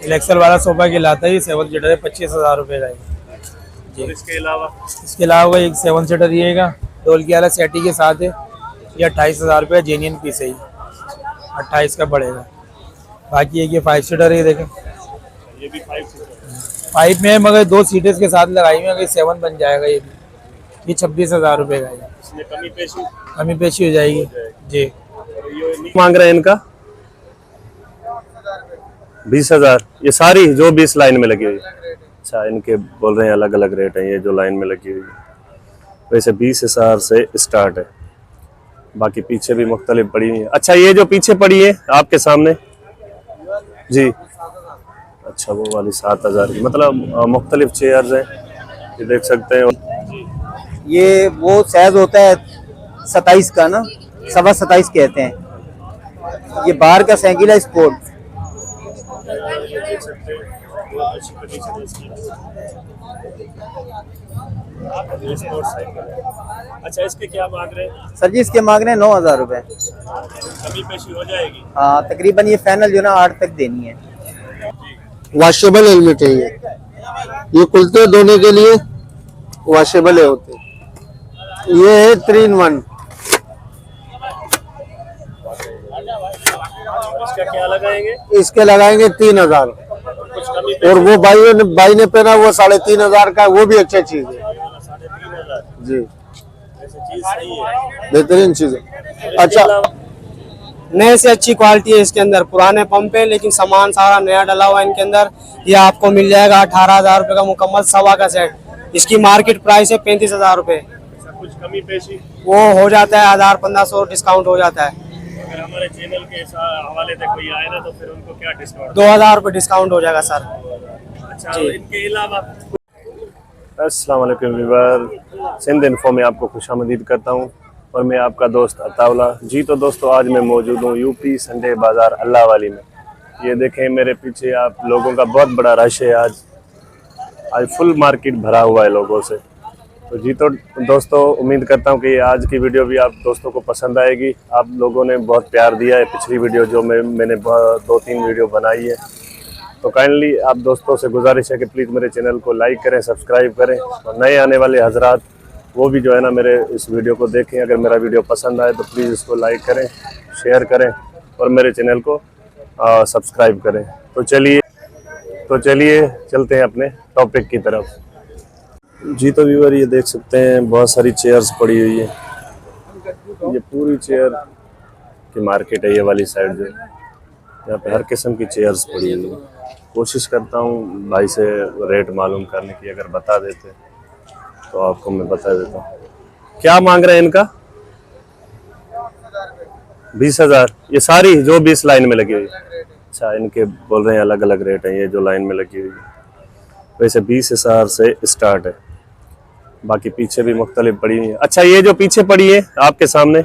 Excel वाला sofa की लाता है, 7 सीटर है, 25,000 रुपये का है जी। इसके अलावा एक 7 सीटर रहेगा, डोल की वाला सेटी के साथ है, ये 28,000 रुपये जेन्युइन पीस है, 28 का पड़ेगा। बाकी एक ये 5 सीटर है, देखें ये भी 5 सीटर 5 में है, मगर 2 सीटर्स के साथ लगाई हुई है, 7 बन जाएगा ये भी। ये 26,000 रुपये का है, इसमें कमी पेशी हो जाएगी जी। ये मांग रहे हैं इनका 20,000। ये सारी जो 20 लाइन में लगी हुई है। अच्छा, इनके बोल रहे हैं अलग अलग रेट है, ये जो लाइन में लगी हुई है वैसे 20,000 से स्टार्ट है। बाकी पीछे भी मुख्तलिफ पड़ी हुई है। अच्छा, ये जो पीछे पड़ी है आपके सामने जी, अच्छा वो वाली 7,000 की, मतलब मुख्तलिफ चेयर्स हैं, ये देख सकते हैं। ये वो साइज होता है 27 का ना, 27.25 कहते हैं। ये बाहर का साइकिल है स्पोर्ट। अच्छा, इसके क्या मांग रहे हैं सर जी? इसके मांग रहे हैं 9,000 रुपये। कमी पेशी हो जाएगी? हाँ, तकरीबन ये फाइनल जो ना 8 तक देनी है। वॉशेबल हेलमेट है ये खुलते धोने के लिए वॉशेबल होते। ये है 3 in 1। इसका क्या लगाएंगे? इसके लगाएंगे 3,000। कुछ कमी और वो भाई ने पहना वो 3,500 का, वो भी अच्छी चीज है 3,500 जी, ऐसी चीज सही है, बेहतरीन चीज है। अच्छा, नए से अच्छी क्वालिटी है इसके अंदर। पुराने पंप है लेकिन सामान सारा नया डला हुआ है इनके अंदर। ये आपको मिल जाएगा 18,000 रुपये का मुकम्मल सवा का सेट। इसकी मार्केट प्राइस है 35,000 रुपये। कुछ कमी पेशी वो हो जाता है 1,000-1,500 डिस्काउंट हो जाता है। अगर हमारे चैनल के हवाले से कोई आए ना तो फिर उनको क्या डिस्काउंट? 2,000 रुपये डिस्काउंट हो जाएगा सर। अच्छा, इनके अलावा अस्सलाम वालेकुम व्यूअर, सिंध इन्फो में आपको खुशामदीद करता हूँ और मैं आपका दोस्त अताउला जी। तो दोस्तों, आज मैं मौजूद हूँ यूपी संडे बाज़ार अल्लाह वाली में। ये देखें मेरे पीछे, आप लोगों का बहुत बड़ा रश है। आज फुल मार्केट भरा हुआ है लोगों से। तो जी तो दोस्तों, उम्मीद करता हूँ कि आज की वीडियो भी आप दोस्तों को पसंद आएगी। आप लोगों ने बहुत प्यार दिया है पिछली वीडियो जो मैंने 2-3 वीडियो बनाई है। तो काइंडली आप दोस्तों से गुजारिश है कि प्लीज़ मेरे चैनल को लाइक करें, सब्सक्राइब करें और नए आने वाले हजरात वो भी जो है ना मेरे इस वीडियो को देखें। अगर मेरा वीडियो पसंद आए तो प्लीज़ इसको लाइक करें, शेयर करें और मेरे चैनल को सब्सक्राइब करें। तो चलिए चलते हैं अपने टॉपिक की तरफ। जी तो व्यूअर, ये देख सकते हैं बहुत सारी चेयर्स पड़ी हुई है। ये पूरी चेयर की मार्केट है, ये वाली साइड जो यहाँ पे हर किस्म की चेयर्स पड़ी हुई है। कोशिश करता हूँ भाई से रेट मालूम करने की, अगर बता देते तो आपको मैं बता देता हूँ। क्या मांग रहे हैं इनका? 20,000। ये सारी जो 20 लाइन में लगी हुई है। अच्छा, इनके बोल रहे हैं अलग अलग रेट है, ये जो लाइन में लगी हुई है वैसे 20,000 से स्टार्ट है। बाकी पीछे भी मुख्तलिफ पड़ी हुई है। अच्छा, ये जो पीछे पड़ी है आपके सामने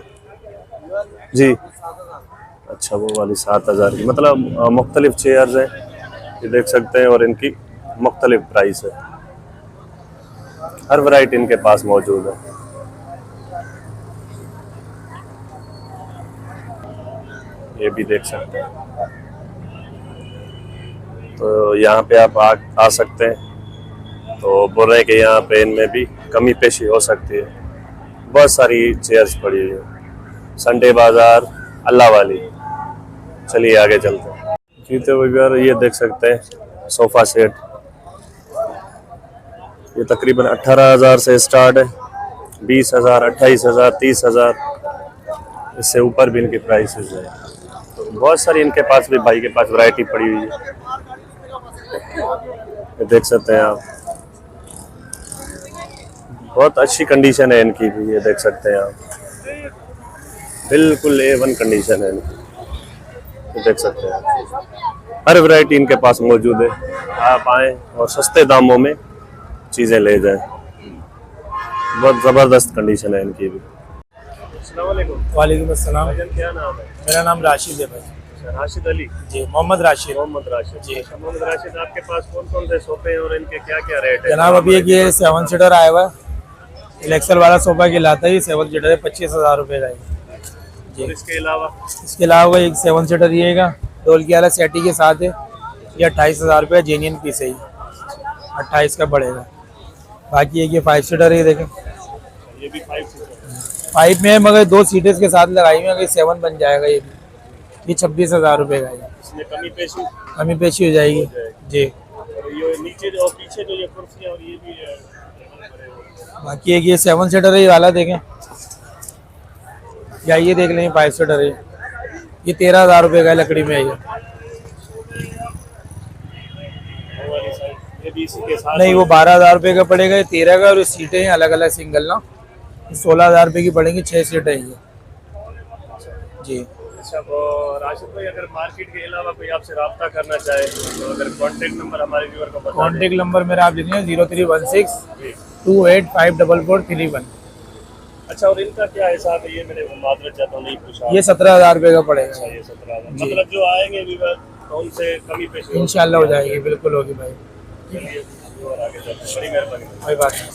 जी, अच्छा वो वाली 7,000 की, मतलब मुख्तलिफ चेयर्स हैं, ये देख सकते हैं और इनकी मुख्तलिफ प्राइस है। हर वैरायटी इनके पास मौजूद है। ये भी देख सकते हैं। तो यहाँ पे आप आ सकते हैं। तो बोल रहे हैं कि यहाँ पे इनमें भी कमी पेशी हो सकती है। बहुत सारी चेयर्स पड़ी हुई है। संडे बाजार अल्लाह वाली। चलिए आगे चलते हैं। जीते वगैरह ये देख सकते हैं सोफ़ा सेट, ये तकरीबन 18,000 से स्टार्ट है। 20,000, 28,000, 30,000, इससे ऊपर भी इनकी प्राइसेस है। तो बहुत सारी इनके पास भी, भाई के पास वैरायटी पड़ी हुई है। ये देख सकते हैं आप, बहुत अच्छी कंडीशन है इनकी भी। ये देख सकते हैं आप, बिल्कुल A1 कंडीशन है इनकी। ये देख सकते हैं, हर वैरायटी इनके पास मौजूद है। आप आएँ और सस्ते दामों में चीज़ें ले जाएं। बहुत ज़बरदस्त कंडीशन है इनकी भी। वालेकुम अस्सलाम। क्या नाम है? मेरा नाम राशिद है भाई। राशिद अली जी, मोहम्मद राशिद जी। मोहम्मद राशिद, आपके पास कौन कौन से सोफे हैं और इनके क्या क्या रेट है? जनाब, अभी एक ये 7 सीटर आया हुआ है, एक्सेल वाला सोफा की लाता है, 7 सीटर है, 25,000 रुपये का है जी। इसके अलावा एक 7 सीटर रहेगा, डोल की वाला सेटी के साथ है, ये 28,000 रुपये जेन्युइन पीस है, 28 का पड़ेगा। बाकी एक ये 5 सीटर है, देखें ये भी 5 सीटर 5 में है, मगर 2 सीटें के साथ लगाई हुई है, 7 बन जाएगा ये भी। ये 26,000 रुपये का है, इसमें कमी पेशी हो जाएगी जी। और ये नीचे जो पीछे जो ये कुर्सियां और ये भी है। बाकी एक ये 7 सीटर है, ये वाला देखें, या ये देख लें 5 सीटर है, ये 13,000 रुपये का है, लकड़ी में है ये। ये भी इसी के साथ नहीं, वो 12,000 रुपये का पड़ेगा, ये 13 का, और ये सीटें हैं अलग अलग सिंगल ना, 16,000 रुपये की पड़ेंगी, 6 सीटें हैं ये जी। अच्छा, वो राशिद भाई अगर मार्केट के अलावा कोई आपसे रब्ता करना चाहे तो अगर कांटेक्ट नंबर हमारे व्यूअर को बता दें। कॉन्टेक्ट नंबर मेरा आप लिख लें 0316285431। अच्छा, और इनका क्या हिसाब है ये मैंने माजरत चाहता हूँ नहीं पूछा। ये 17,000 रुपये का पड़ेगा, ये 17,000 मतलब जो आएंगे व्यूअर तो उनसे कमी पेशी इंशाल्लाह हो जाएगी, बिल्कुल होगी भाई, और आगे चलते हैं। बड़ी मेहरबानी। कोई बात नहीं।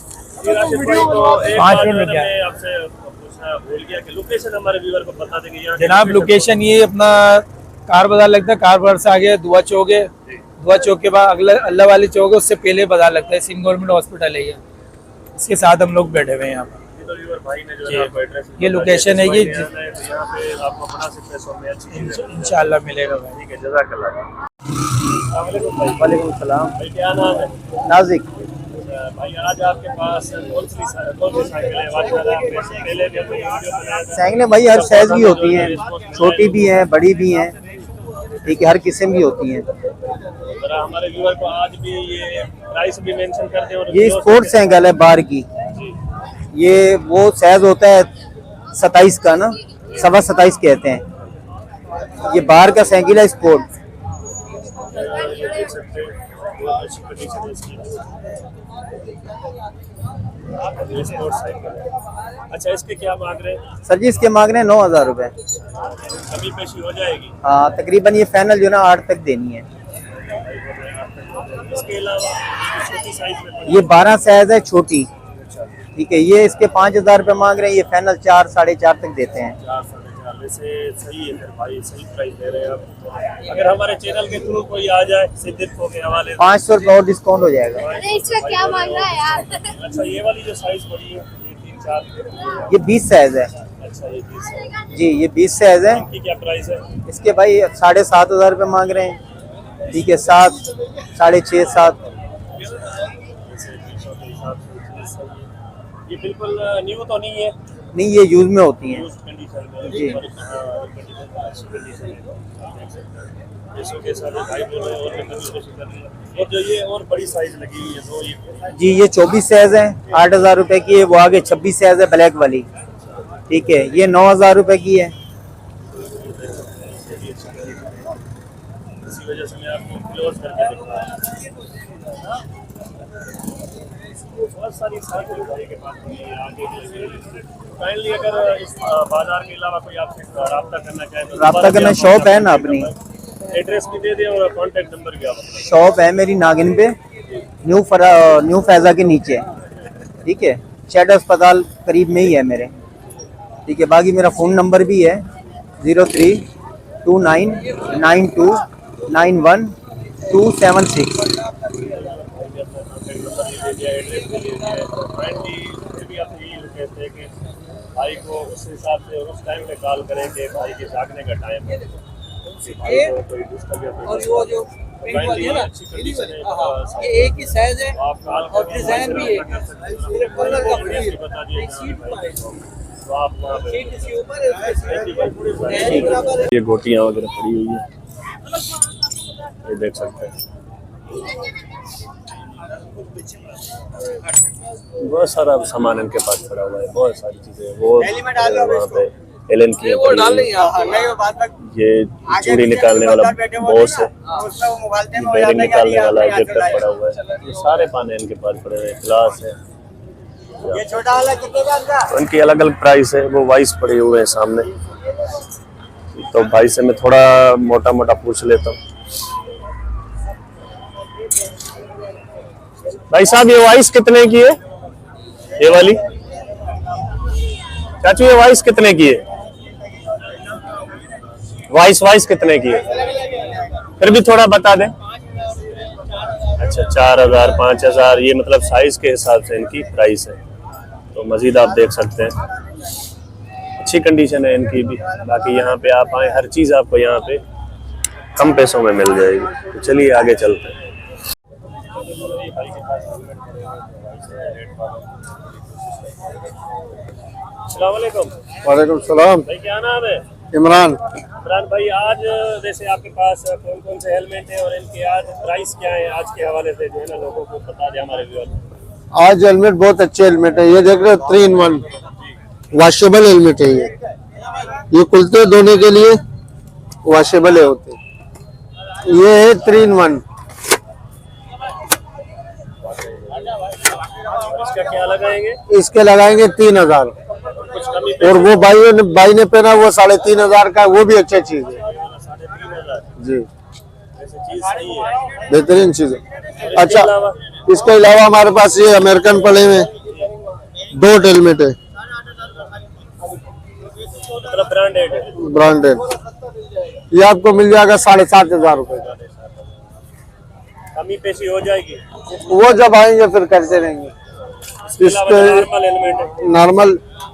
जी राशिद भाई, तो एक 5 बात मिनट में मैं क्या आपसे पूछना भूल गया कि लोकेशन हमारे व्यूअर को बता देंगे यहाँ जनाब लोकेशन ये अपना कार बाजार लगता है, कार बाजार से आगे दुआ चौक है, दुआ चौक के बाद अगला अल्लाह वाली चौक है, उससे पहले बाजार लगता है, सिंध गवर्नमेंट हॉस्पिटल है ये, इसके साथ हम लोग बैठे हुए हैं यहाँ पर। तो व्यूअर भाई ने जो है आपको एड्रेस ये लोकेशन है, ये यहाँ पे आपको मुनासिब पैसों में अच्छी चीजें इंशाल्लाह मिलेगा भाई। ठीक है, जज़ाकल्लाह। अस्सलाम वालेकुम भाई। वालेकुम सलाम। भाई क्या नाम है? नाजिक। भाई आज आपके पास कौन सी साइकिल है? माशाल्लाह आपने पहले भी अपनी वीडियो बनाया था। साइकिलें भाई हर साइज की होती हैं, छोटी भी हैं, बड़ी भी हैं, ठीक है, हर किस्म की होती हैं। जरा हमारे व्यूअर को आज भी ये प्राइस भी मेंशन कर दें। और ये स्पोर्ट्स साइकिल है बार की, ये वो साइज होता है 27 का ना, 27.25 कहते हैं। ये बार का साइकिल है स्पोर्ट। ये देख सकते हैं बहुत अच्छी कंडीशन है इसकी। ये स्पोर्ट्स साइकिल है। अच्छा, इसके क्या मांग रहे हैं? सर जी इसके मांग रहे हैं 9,000 रुपये। कमी पेशी हो जाएगी? हाँ तकरीबन ये फाइनल जो ना 8 तक देनी है। इसके अलावा छोटी साइज में ये 12 साइज है छोटी, ठीक है, ये इसके 5,000 रुपये मांग रहे हैं, ये फाइनल 4 साढ़े 4 तक देते हैं। 4 साढ़े 4 वैसे सही है फिर भाई, सही प्राइस दे रहे हैं आप। अगर हमारे चैनल के थ्रू कोई आ जाए सिद्दीकों के हवाले से 500 रुपये और डिस्काउंट हो जाएगा। अरे इसका क्या मांग रहा है यार? अच्छा, ये वाली जो साइज पड़ी है ये 3-4 ये 20 साइज है अच्छा, ये 20 है। जी, ये 20 साइज है। इनकी क्या प्राइस है? इसके भाई 7,500 रुपये मांग रहे हैं, ठीक है, 7 साढ़े 6 7। ये बिल्कुल न्यू तो नहीं है? नहीं ये यूज में होती हैं। यूज कंडीशन में जी। और अच्छी कंडीशन है। जैसे के साथ भाई बोल रहे हैं और भी कोशिश कर रही है। और जो ये और बड़ी साइज लगी हुई है तो ये जी ये 24 साइज है, 8,000 रुपये की है। वो आगे 26 साइज है ब्लैक वाली, ठीक है, ये 9,000 रुपये की है। इसी वजह से मैं आपको क्लोज करके दिखा रहा हूं। बहुत सारी साइकिल भाई के पास में आगे काइंडली अगर इस बाजार के अलावा कोई आपसे रब्ता करना चाहे तो रब्ता करना, शॉप है ना अपनी, एड्रेस भी दे दें और कांटेक्ट नंबर भी आप अपना। शॉप है मेरी नागिन पे, न्यू फैजा के नीचे, ठीक है, शेड अस्पताल करीब में ही है मेरे, ठीक है। बाकी मेरा फ़ोन नंबर भी है 03299291 276। भाई को उस हिसाब से उस टाइम पे कॉल करें कि भाई के जागने का टाइम है। और वो जो प्रिंट वाली है ना, ये एक ही साइज है और डिजाइन भी एक है, सिर्फ कलर का फर्क है। एक सीट पर है, सीट इसके ऊपर है, उसके बराबर है। ये गोटियां वगैरह पड़ी हुई है, ये देख सकते हैं। बहुत सारा सामान इनके पास पड़ा हुआ है, बहुत सारी चीजें। वो वहाँ पे एलन की ये चूड़ी निकालने वाला बॉस है, बैरिंग निकालने वाला जेटर पड़ा हुआ है, ये सारे पाने इनके पास पड़े हुए हैं, ग्लास है। ये छोटा वाला कितने का? तो इनकी अलग अलग प्राइस है, वो वाइस पड़े हुए हैं सामने। तो भाई से मैं थोड़ा मोटा मोटा पूछ लेता हूँ। भाई साहब ये वाइस कितने की है? ये वाली चाचू ये वाइस कितने की है? वाइस कितने की है? फिर भी थोड़ा बता दें। अच्छा 4,000 5,000 ये मतलब साइज के हिसाब से इनकी प्राइस है। तो मजीद आप देख सकते हैं, अच्छी कंडीशन है इनकी भी। बाकी यहाँ पे आप आए, हर चीज़ आपको यहाँ पे कम पैसों में मिल जाएगी। तो चलिए आगे चलते हैं। अस्सलाम वालेकुम। वालेकुम सलाम। भाई क्या नाम है? इमरान। इमरान भाई, आज जैसे आपके पास कौन कौन से हेलमेट है और इनके आज प्राइस क्या है, आज के हवाले से जो है ना लोगों को बता दें हमारे व्यूअर। आज हेलमेट बहुत अच्छे हेलमेट है। ये देख रहे हो 3 in 1 वॉशेबल हेलमेट है। ये कुलते धोने के लिए वॉशेबल है होते। ये है 3 in 1। इसका क्या लगाएंगे? इसके लगाएंगे 3,000। कुछ कमी और वो भाई ने पहना वो 3,500 का, वो भी अच्छा चीज है 3,500 जी, ऐसी चीज सही है। बेहतरीन चीज है। अच्छा, अलावा इसके अलावा हमारे पास ये अमेरिकन पड़े हुए 2 हेलमेट है, मतलब ब्रांडेड है। ब्रांडेड। ये आपको मिल जाएगा 7,500 रुपए का। कमी पेशी हो जाएगी। वो जब आएंगे फिर करते रहेंगे। इसके नॉर्मल हेलमेट है।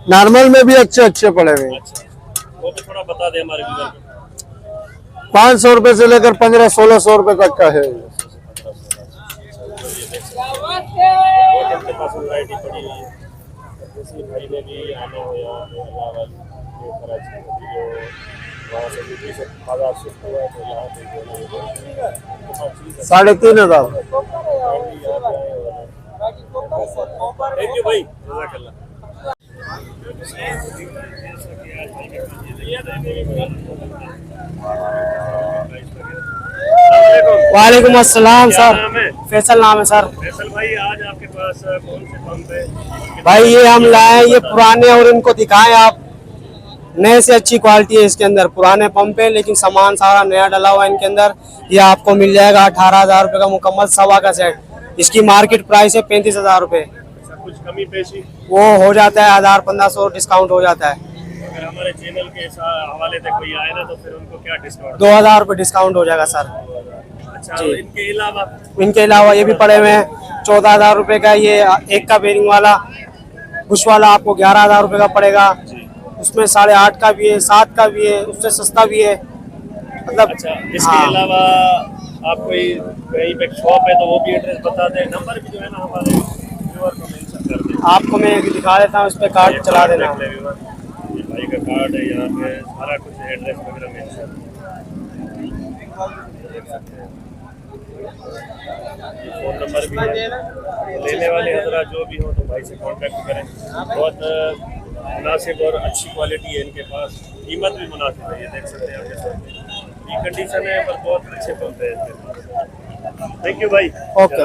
नॉर्मल में भी अच्छे पड़े हुए हैं। वो तो थोड़ा बता दें हमारे व्यूअर को। 500 रुपए से लेकर 1500-1600 रुपए तक का है। इनके पास वैरायटी पड़ी हुई है। किसी भाई ने भी आना हो यहाँ पे इलाहाबाद ये कराची जो वहाँ से यूपी से बाजार शिफ्ट हुआ है, तो यहाँ पे 3,500। थैंक यू भाई, जज़ाकल्लाह। वालेकुम अस्सलाम क्या सर। नाम है? फैसल नाम है सर। फैसल भाई, आज आपके पास कौन से पंप है? भाई ये हम लाए, ये पुराने और इनको दिखाएं आप। नए से अच्छी क्वालिटी है इसके अंदर। पुराने पंप है लेकिन सामान सारा नया डला हुआ है इनके अंदर। ये आपको मिल जाएगा 18,000 रुपये का मुकम्मल सवा का सेट। इसकी मार्केट प्राइस है 35,000 रुपये। कुछ कमी पेशी वो हो जाता है 1,000-1,500 डिस्काउंट हो जाता है। अगर हमारे चैनल के हवाले से कोई आए ना तो फिर उनको क्या डिस्काउंट? 2,000 रुपये डिस्काउंट हो जाएगा सर। अच्छा, इनके अलावा ये भी पड़े हुए हैं 14,000 रुपये का। ये एक का बेरिंग वाला बुश वाला आपको 11,000 रुपये का पड़ेगा। उसमें 8.5 का भी है, 7 का भी है, उससे सस्ता भी है मतलब। अच्छा, इसके अलावा आप कोई कहीं पे शॉप है तो वो भी एड्रेस बता दें, नंबर भी जो है ना हमारे व्यूअर को मेंशन कर दें। आपको मैं दिखा देता हूँ, इस पे कार्ड चला देना। ये भाई का कार्ड है, यहाँ पे सारा कुछ एड्रेस वगैरह मेंशन। फोन नंबर भी है। लेने वाले हजरा जो भी हो तो भाई से कांटेक्ट करें। बहुत मुनासिब और अच्छी क्वालिटी है इनके पास, कीमत भी मुनासिब है। ये देख सकते हैं आपके सामने, ये कंडीशन है पर बहुत अच्छे पंप है इनके पास। थैंक यू भाई। ओके।